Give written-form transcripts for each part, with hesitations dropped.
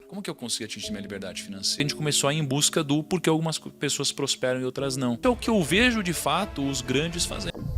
como que eu consegui atingir minha liberdade financeira? A gente começou a ir em busca do porquê algumas pessoas prosperam e outras não. É o que eu vejo de fato os grandes fazendo.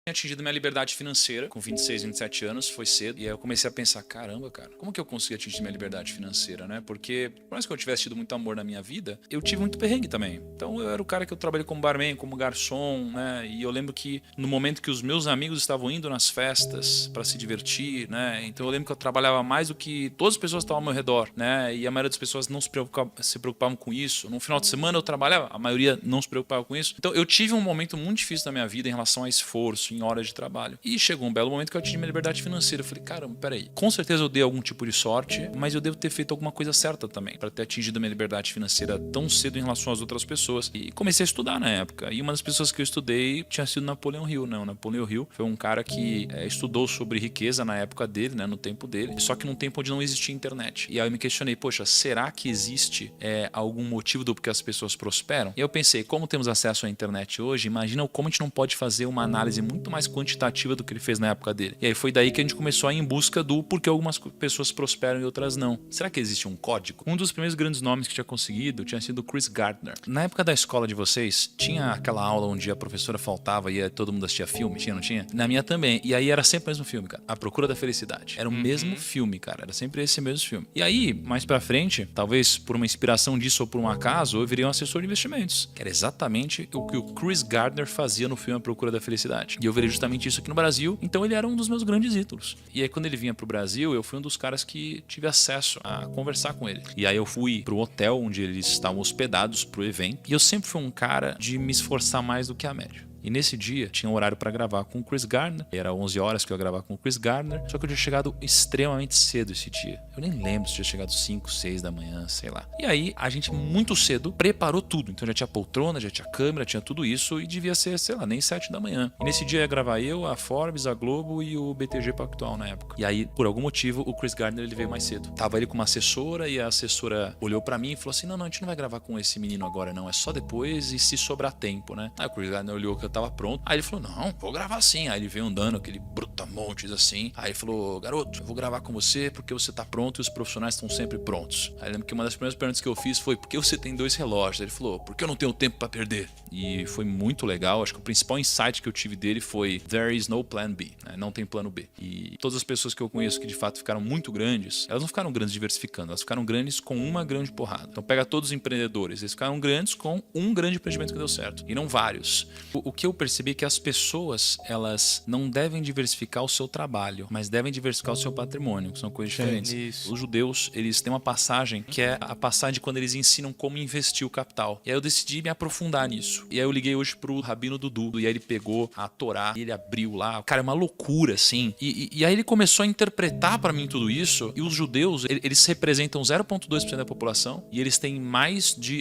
Atingido minha liberdade financeira com 26, 27 anos, foi cedo, e aí eu comecei a pensar, caramba, cara, como que eu consegui atingir minha liberdade financeira, né? Porque, por mais que eu tivesse tido muito amor na minha vida, eu tive muito perrengue também. Então eu era o cara que eu trabalhei como barman, como garçom, né? E eu lembro que no momento que os meus amigos estavam indo nas festas para se divertir, né? Então eu lembro que eu trabalhava mais do que todas as pessoas que estavam ao meu redor, né? E a maioria das pessoas não se preocupavam com isso. No final de semana eu trabalhava, a maioria não se preocupava com isso. Então eu tive um momento muito difícil na minha vida em relação a esforço, em horas de trabalho. E chegou um belo momento que eu atingi minha liberdade financeira. Eu falei, caramba, peraí. Com certeza eu dei algum tipo de sorte, mas eu devo ter feito alguma coisa certa também para ter atingido a minha liberdade financeira tão cedo em relação às outras pessoas. E comecei a estudar na época. E uma das pessoas que eu estudei tinha sido Napoleão Hill, né? O Napoleão Hill foi um cara que estudou sobre riqueza na época dele, né? No tempo dele. Só que num tempo onde não existia internet. E aí eu me questionei, poxa, será que existe algum motivo do porquê as pessoas prosperam? E eu pensei, como temos acesso à internet hoje, imagina como a gente não pode fazer uma análise muito mais quantitativa do que ele fez na época dele. E aí foi daí que a gente começou a ir em busca do porquê algumas pessoas prosperam e outras não. Será que existe um código? Um dos primeiros grandes nomes que tinha conseguido tinha sido Chris Gardner. Na época da escola de vocês, tinha aquela aula onde a professora faltava e todo mundo assistia filme? Tinha, não tinha? Na minha também. E aí era sempre o mesmo filme, cara. A Procura da Felicidade. Era o mesmo filme, cara. Era sempre esse mesmo filme. E aí, mais pra frente, talvez por uma inspiração disso ou por um acaso, eu virei um assessor de investimentos. Que era exatamente o que o Chris Gardner fazia no filme A Procura da Felicidade. E eu virei justamente isso aqui no Brasil, então ele era um dos meus grandes ídolos. E aí quando ele vinha pro Brasil, eu fui um dos caras que tive acesso a conversar com ele. E aí eu fui pro hotel onde eles estavam hospedados pro evento, e eu sempre fui um cara de me esforçar mais do que a média. E nesse dia tinha um horário para gravar com o Chris Gardner. Era 11 horas que eu ia gravar com o Chris Gardner. Só que eu tinha chegado extremamente cedo esse dia. Eu nem lembro se tinha chegado 5, 6 da manhã, sei lá. E aí a gente muito cedo preparou tudo. Então já tinha poltrona, já tinha câmera, tinha tudo isso. E devia ser, sei lá, nem 7 da manhã. E nesse dia ia gravar eu, a Forbes, a Globo e o BTG Pactual na época. E aí, por algum motivo, o Chris Gardner ele veio mais cedo. Tava ele com uma assessora e a assessora olhou para mim e falou assim, não, a gente não vai gravar com esse menino agora não. É só depois e se sobrar tempo, né? Aí o Chris Gardner olhou que eu tava pronto. Aí ele falou, não, vou gravar sim. Aí ele veio andando, aquele brutamontes assim. Aí ele falou, garoto, eu vou gravar com você porque você tá pronto e os profissionais estão sempre prontos. Aí eu lembro que uma das primeiras perguntas que eu fiz foi, por que você tem 2 relógios? Aí ele falou, porque eu não tenho tempo pra perder. E foi muito legal. Acho que o principal insight que eu tive dele foi, there is no plan B, né? Não tem plano B. E todas as pessoas que eu conheço que de fato ficaram muito grandes, elas não ficaram grandes diversificando, elas ficaram grandes com uma grande porrada. Então pega todos os empreendedores, eles ficaram grandes com um grande empreendimento que deu certo, e não vários. O que eu percebi é que as pessoas, elas não devem diversificar o seu trabalho, mas devem diversificar o seu patrimônio, que são coisas diferentes. Isso. Os judeus, eles têm uma passagem que é a passagem de quando eles ensinam como investir o capital. E aí eu decidi me aprofundar nisso. E aí eu liguei hoje pro Rabino Dudu, e aí ele pegou a Torá, e ele abriu lá. Cara, é uma loucura, assim. E aí ele começou a interpretar pra mim tudo isso, e os judeus, eles representam 0,2% da população, e eles têm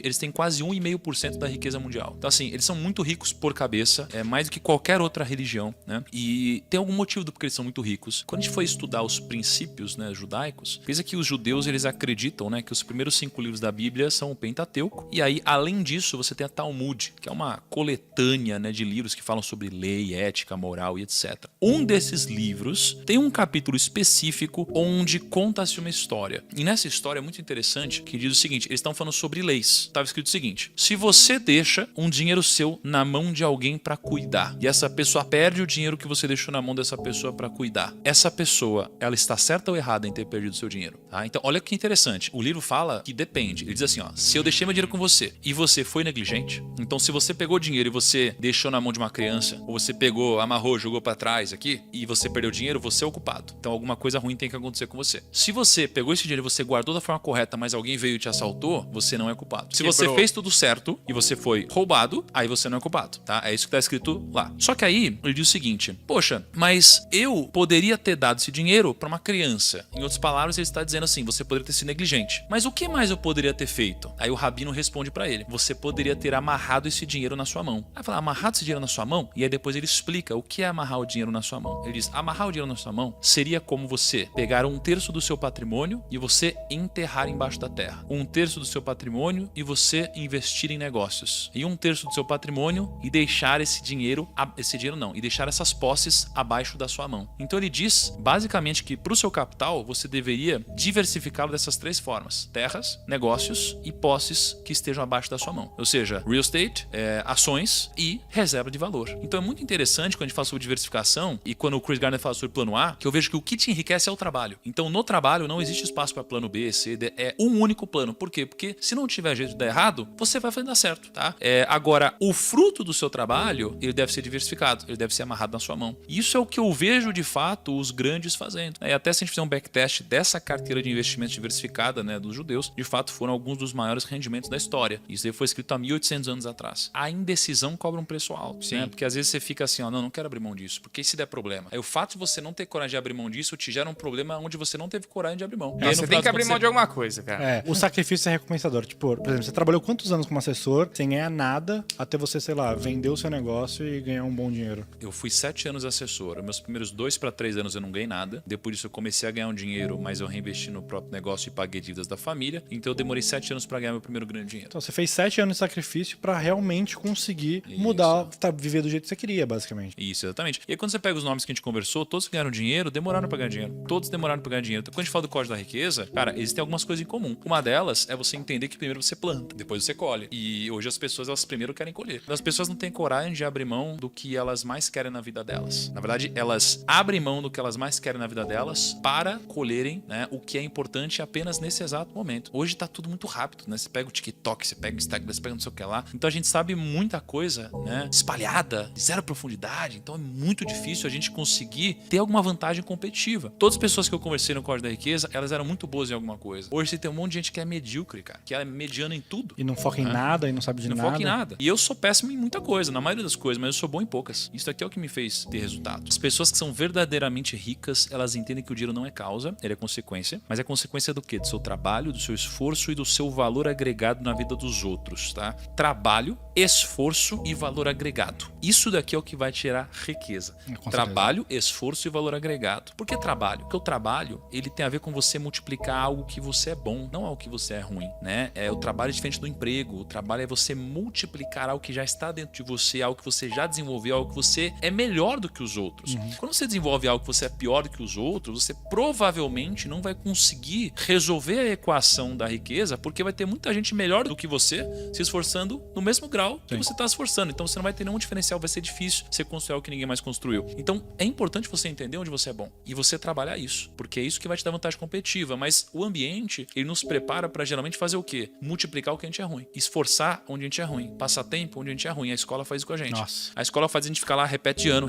eles têm quase 1,5% da riqueza mundial. Então assim, eles são muito ricos por cabeça, mais do que qualquer outra religião, né? E tem algum motivo do porquê eles são muito ricos. Quando a gente foi estudar os princípios, né, judaicos, pensa que os judeus, eles acreditam, né, que os primeiros 5 livros da Bíblia são o Pentateuco, e aí, além disso, você tem a Talmud, que é uma coletânea, né, de livros que falam sobre lei, ética, moral e etc. Um desses livros tem um capítulo específico onde conta-se uma história. E nessa história é muito interessante que diz o seguinte, eles estão falando sobre leis. Estava escrito o seguinte, se você deixa um dinheiro seu na mão de alguém para cuidar, e essa pessoa perde o dinheiro que você deixou na mão dessa pessoa para cuidar, essa pessoa, ela está certa ou errada em ter perdido seu dinheiro? Tá? Então, olha que interessante. O livro fala que depende. Ele diz assim, ó, se eu deixei meu dinheiro com você e você foi negligente, então se você pegou o dinheiro e você deixou na mão de uma criança, ou você pegou, amarrou, jogou para trás aqui, e você perdeu o dinheiro, você é o culpado. Então, alguma coisa ruim tem que acontecer com você. Se você pegou esse dinheiro e você guardou da forma correta, mas alguém veio e te assaltou, você não é culpado. Se você fez tudo certo e você foi roubado, aí você não é culpado, tá? É isso que tá escrito lá. Só que aí, ele diz o seguinte, poxa, mas eu poderia ter dado esse dinheiro para uma criança. Em outras palavras, ele está dizendo assim, você poderia ter sido negligente. Mas o que mais eu poderia ter feito? Aí o rabino responde para ele, você poderia ter amarrado esse dinheiro na sua mão. Aí fala, amarrado esse dinheiro na sua mão? E aí depois ele explica o que é amarrar o dinheiro na sua mão. Ele diz, amarrar o dinheiro na sua mão seria como você pegar 1/3 do seu patrimônio e você enterrar embaixo da terra. 1/3 do seu patrimônio e você investir em negócios. E 1/3 do seu patrimônio e deixar deixar esse dinheiro não, e deixar essas posses abaixo da sua mão. Então ele diz, basicamente, que para o seu capital, você deveria diversificá-lo dessas 3 formas: terras, negócios e posses que estejam abaixo da sua mão. Ou seja, real estate, ações e reserva de valor. Então é muito interessante quando a gente fala sobre diversificação e quando o Chris Gardner fala sobre plano A, que eu vejo que o que te enriquece é o trabalho. Então no trabalho não existe espaço para plano B, C, D, é um único plano. Por quê? Porque se não tiver jeito de dar errado, você vai fazer dar certo, tá? Agora, o fruto do seu trabalho, ele deve ser diversificado, ele deve ser amarrado na sua mão. Isso é o que eu vejo de fato os grandes fazendo. E até se a gente fizer um backtest dessa carteira de investimentos diversificada, né, dos judeus, de fato foram alguns dos maiores rendimentos da história. Isso aí foi escrito há 1800 anos atrás. A indecisão cobra um preço alto, né? Porque às vezes você fica assim, ó, não quero abrir mão disso, porque se der problema. Aí o fato de você não ter coragem de abrir mão disso te gera um problema onde você não teve coragem de abrir mão. E aí, você tem que abrir mão de alguma coisa, cara. O sacrifício é recompensador. Tipo, por exemplo, você trabalhou quantos anos como assessor sem ganhar nada até você, sei lá, vender o seu negócio e ganhar um bom dinheiro? Eu fui 7 anos assessor. Meus primeiros 2 para 3 anos eu não ganhei nada. Depois disso eu comecei a ganhar um dinheiro, mas eu reinvesti no próprio negócio e paguei dívidas da família. Então eu demorei 7 anos para ganhar meu primeiro grande dinheiro. Então você fez 7 anos de sacrifício pra realmente conseguir mudar, viver do jeito que você queria, basicamente. Isso, exatamente. E aí quando você pega os nomes que a gente conversou, todos que ganharam dinheiro, demoraram para ganhar dinheiro. Todos demoraram para ganhar dinheiro. Então, quando a gente fala do Código da Riqueza, cara, existem algumas coisas em comum. Uma delas é você entender que primeiro você planta, depois você colhe. E hoje as pessoas, elas primeiro querem colher. As pessoas não têm coragem de abrir mão do que elas mais querem na vida delas. Na verdade, elas abrem mão do que elas mais querem na vida delas para colherem, né, o que é importante apenas nesse exato momento. Hoje tá tudo muito rápido, né? Você pega o TikTok, você pega o Instagram, você pega não sei o que lá. Então a gente sabe muita coisa, né, espalhada, de zero profundidade. Então é muito difícil a gente conseguir ter alguma vantagem competitiva. Todas as pessoas que eu conversei no Código da Riqueza, elas eram muito boas em alguma coisa. Hoje você tem um monte de gente que é medíocre, cara, que é mediano em tudo. E não foca em nada, e não sabe de nada. Não foca em nada. E eu sou péssimo em muita coisa, na maioria das coisas, mas eu sou bom em poucas. Isso aqui é o que me fez ter resultado. As pessoas que são verdadeiramente ricas, elas entendem que o dinheiro não é causa, ele é consequência. Mas é consequência do quê? Do seu trabalho, do seu esforço e do seu valor agregado na vida dos outros, tá? Trabalho, esforço e valor agregado. Isso daqui é o que vai tirar riqueza. Trabalho, esforço e valor agregado. Por que trabalho? Porque o trabalho, ele tem a ver com você multiplicar algo que você é bom, não algo que você é ruim, né? O trabalho é diferente do emprego. O trabalho é você multiplicar algo que já está dentro de você, algo que você já desenvolveu, algo que você é melhor do que os outros. Quando você desenvolve algo que você é pior do que os outros, você provavelmente não vai conseguir resolver a equação da riqueza, porque vai ter muita gente melhor do que você se esforçando no mesmo grau que você está se esforçando. Então você não vai ter nenhum diferencial, vai ser difícil você construir algo que ninguém mais construiu. Então é importante você entender onde você é bom e você trabalhar isso, porque é isso que vai te dar vantagem competitiva. Mas o ambiente, ele nos prepara para geralmente fazer o quê? Multiplicar o que a gente é ruim, esforçar onde a gente é ruim, passar tempo onde a gente é ruim. A escola faz isso com a gente. Nossa. A escola faz a gente ficar lá repete ano,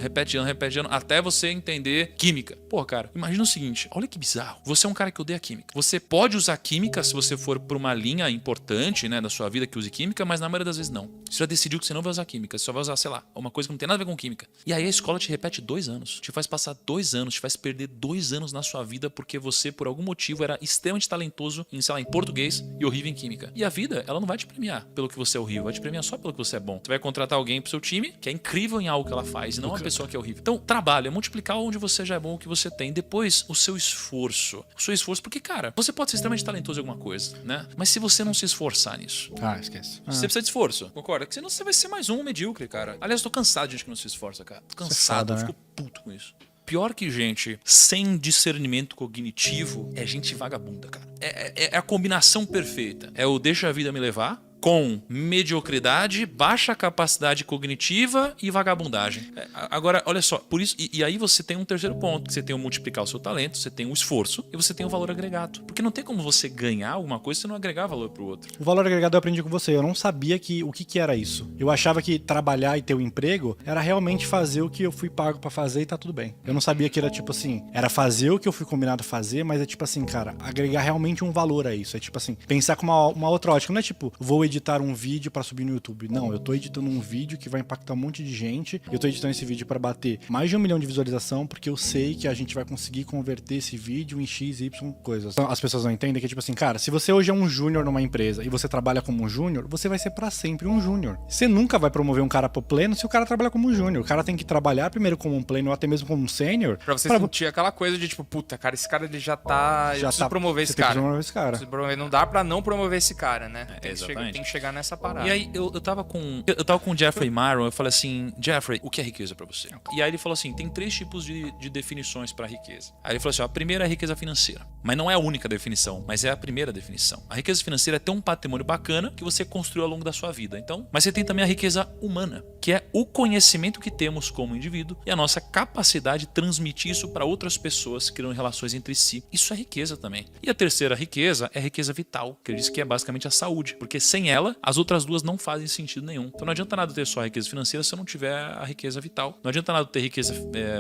até você entender química. Pô, cara, imagina o seguinte, olha que bizarro. Você é um cara que odeia química. Você pode usar química se você for por uma linha importante, né, da sua vida que use química, mas na maioria das vezes não. Você já decidiu que você não vai usar química, você só vai usar, sei lá, uma coisa que não tem nada a ver com química. E aí a escola te repete 2 anos, te faz passar 2 anos, te faz perder 2 anos na sua vida porque você, por algum motivo, era extremamente talentoso em, sei lá, em português e horrível em química. E a vida, ela não vai te premiar pelo que você é horrível, vai te premiar só pelo que você é bom. Você vai contratar alguém pro seu time que é incrível em algo que ela faz, e não uma pessoa que é horrível. Então, trabalho é multiplicar onde você já é bom, o que você tem. Depois, o seu esforço. O seu esforço, porque, cara, você pode ser extremamente talentoso em alguma coisa, né? Mas se você não se esforçar nisso... esquece. Você precisa de esforço, concorda? Porque senão você vai ser mais um medíocre, cara. Aliás, eu tô cansado de gente que não se esforça, cara. Tô cansado, eu fico puto com isso. Pior que gente sem discernimento cognitivo é gente vagabunda, cara. É a combinação perfeita. É o deixa a vida me levar com mediocridade, baixa capacidade cognitiva e vagabundagem. Agora, olha só, por isso, e aí você tem um terceiro ponto, que você tem o multiplicar o seu talento, você tem o esforço e você tem o valor agregado. Porque não tem como você ganhar alguma coisa se não agregar valor pro outro. O valor agregado eu aprendi com você, eu não sabia o que era isso. Eu achava que trabalhar e ter um emprego era realmente fazer o que eu fui pago pra fazer e tá tudo bem. Eu não sabia que era tipo assim, era fazer o que eu fui combinado a fazer, mas é tipo assim, cara, agregar realmente um valor a isso. É tipo assim, pensar com uma outra ótica, não é tipo, vou editar um vídeo pra subir no YouTube. Não, eu tô editando um vídeo que vai impactar um monte de gente. Eu tô editando esse vídeo pra bater mais de 1 milhão de visualização, porque eu sei que a gente vai conseguir converter esse vídeo em X, Y coisas. Então, as pessoas não entendem que é tipo assim, cara, se você hoje é um júnior numa empresa e você trabalha como um júnior, você vai ser pra sempre um júnior. Você nunca vai promover um cara pro pleno se o cara trabalha como um júnior. O cara tem que trabalhar primeiro como um pleno ou até mesmo como um sênior. Pra você sentir aquela coisa de tipo, puta, cara, esse cara ele já tá... Eu preciso promover esse cara. Promover esse cara. Não dá pra não promover esse cara, né? Exatamente. Tem que chegar nessa parada. E aí eu tava com o Jeffrey Myron, eu falei assim, Jeffrey, o que é riqueza pra você? E aí ele falou assim, tem 3 tipos de definições pra riqueza. Aí ele falou assim, ó, a primeira é a riqueza financeira, mas não é a única definição, mas é a primeira definição. A riqueza financeira é ter um patrimônio bacana que você construiu ao longo da sua vida. Então, mas você tem também a riqueza humana, que é o conhecimento que temos como indivíduo e a nossa capacidade de transmitir isso para outras pessoas, criando relações entre si. Isso é riqueza também. E a terceira riqueza é a riqueza vital, que ele diz que é basicamente a saúde, porque sem ela, as outras duas não fazem sentido nenhum. Então não adianta nada ter só a riqueza financeira se eu não tiver a riqueza vital. Não adianta nada ter riqueza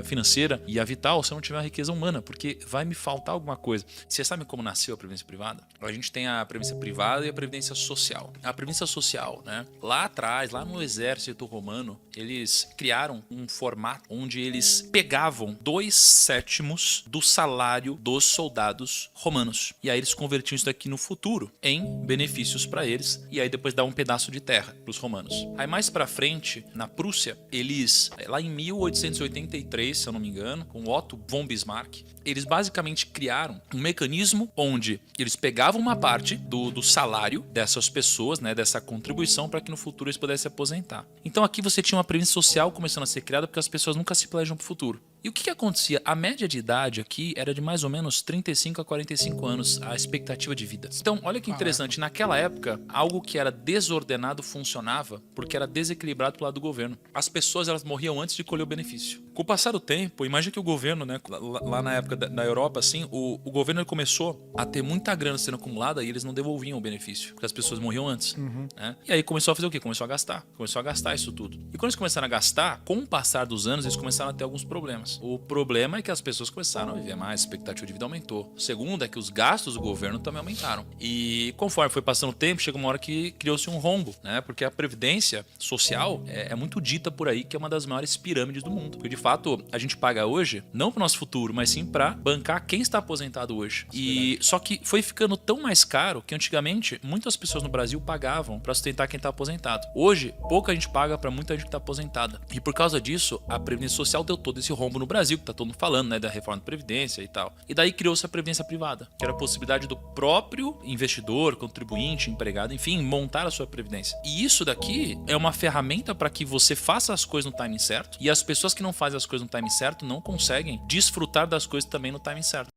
financeira e a vital se eu não tiver a riqueza humana, porque vai me faltar alguma coisa. Vocês sabem como nasceu a previdência privada? A gente tem a previdência privada e a previdência social. A previdência social, né? Lá atrás, lá no exército romano, eles criaram um formato onde eles pegavam 2/7 do salário dos soldados romanos. E aí eles convertiam isso daqui no futuro em benefícios para eles e aí depois davam um pedaço de terra para os romanos. Aí mais para frente, na Prússia, eles, lá em 1883, se eu não me engano, com Otto von Bismarck, eles basicamente criaram um mecanismo onde eles pegavam uma parte do salário dessas pessoas, né, dessa contribuição para que no futuro eles pudessem se aposentar. Então aqui você tinha uma previdência social começando a ser criada porque as pessoas nunca se planejam para o futuro. E o que acontecia? A média de idade aqui era de mais ou menos 35 a 45 anos, a expectativa de vida. Então, olha que interessante, naquela época, algo que era desordenado funcionava porque era desequilibrado pelo lado do governo. As pessoas, elas morriam antes de colher o benefício. Com o passar do tempo, imagina que o governo, né, lá na época da Europa, assim, o governo ele começou a ter muita grana sendo acumulada e eles não devolviam o benefício, porque as pessoas morriam antes. Né? E aí começou a fazer o quê? Começou a gastar isso tudo. E quando eles começaram a gastar, com o passar dos anos, eles começaram a ter alguns problemas. O problema é que as pessoas começaram a viver mais, a expectativa de vida aumentou. O segundo é que os gastos do governo também aumentaram. E conforme foi passando o tempo, chegou uma hora que criou-se um rombo, né? Porque a previdência social é muito dita por aí que é uma das maiores pirâmides do mundo. Porque de fato a gente paga hoje, não para o nosso futuro, mas sim para bancar quem está aposentado hoje. E só que foi ficando tão mais caro que antigamente muitas pessoas no Brasil pagavam para sustentar quem está aposentado. Hoje, pouca gente paga para muita gente que está aposentada. E por causa disso, a previdência social deu todo esse rombo no Brasil, que tá todo mundo falando, né, da reforma da previdência e tal. E daí criou-se a previdência privada, que era a possibilidade do próprio investidor, contribuinte, empregado, enfim, montar a sua previdência. E isso daqui é uma ferramenta para que você faça as coisas no timing certo, e as pessoas que não fazem as coisas no timing certo não conseguem desfrutar das coisas também no timing certo.